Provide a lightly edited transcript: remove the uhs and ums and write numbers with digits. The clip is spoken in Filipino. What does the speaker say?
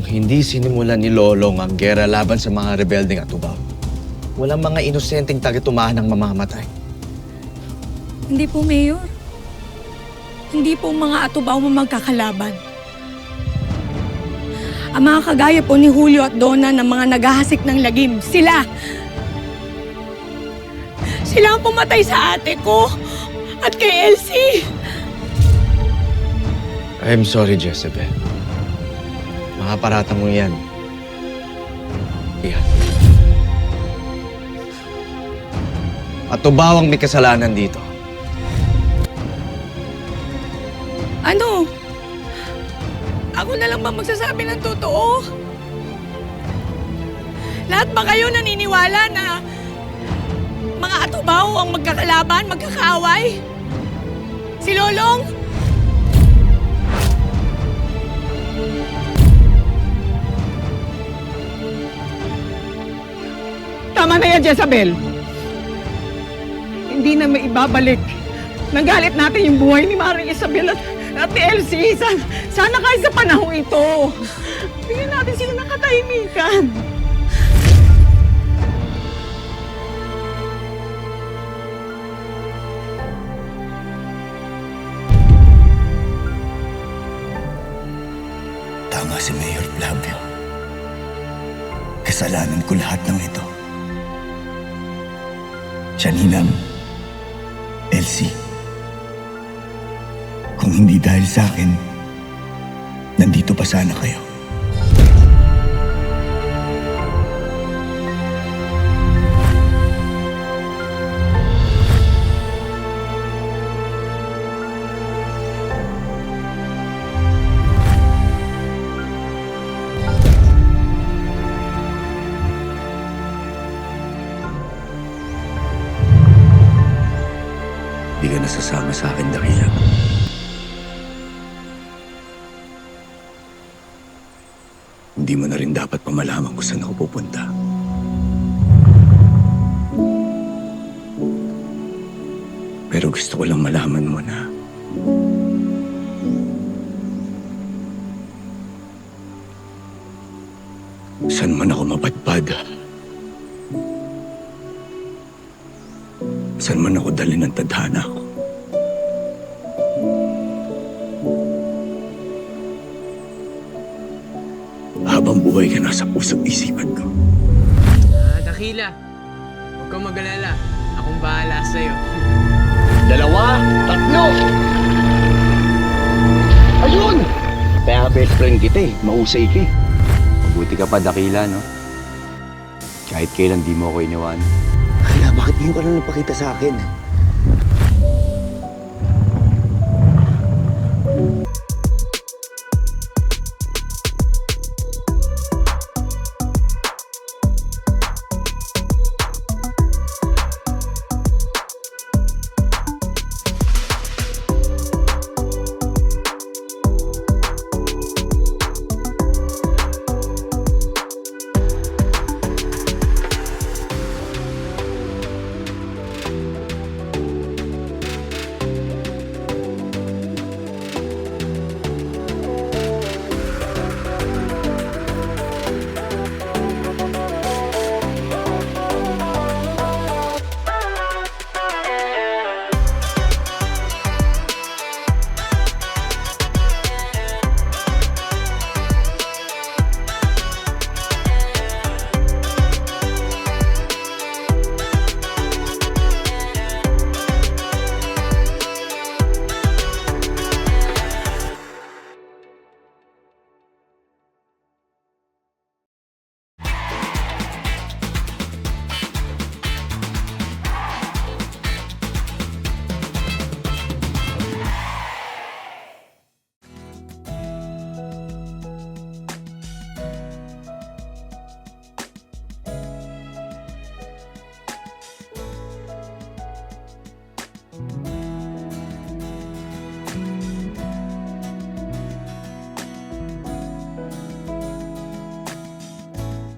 hindi sinimulan ni Lolong ang gera laban sa mga rebeldeng Atubao, walang mga inosenteng taga-tumahan ang mamamatay. Hindi po, Mayor. Hindi po mga Atubao magkakalaban. Ang mga kagaya po ni Julio at Donna ng mga naghahasik ng lagim, sila! Sila ang pumatay sa ate ko at kay Elsie! I'm sorry, Jezebel. Mga parata mo yan. Iyan. Atubao ang may kasalanan dito. Ano? Ako na lang ba magsasabi ng totoo? Lahat ba kayo naniniwala na mga Atubao ang magkakalaban, magkakaaway? Si Lolong? Tama na yan, Jezebel. Hindi na maibabalik. Nanggalit natin yung buhay ni Maring Isabel at ni Elsie. Sana kahit sa panahon ito, bigyan natin sila ng katahimikan. Tama si Mayor Flavio. Kasalanan ko lahat ng ito. Siya ninang Elsie. Kung hindi dahil sa akin, nandito pa sana kayo. Di ka nasasama sa akin, Dakila. Hindi mo na rin dapat pamalaman kung saan ako pupunta. Pero gusto ko lang malaman mo na saan man ako mapadpad, saan man ako dalhin ng tadhana ko, habang buhay ka nasa puso't isipan ko. Dakila, huwag kang mag-alala. Akong bahala sa'yo. 2, 3. Ayun! Kaya best friend kita eh. Mahusay ka eh. Mabuti ka pa, Dakila, no? Kahit kailan di mo ako iniwan. Kaya bakit ngayon ka lang napakita sa akin?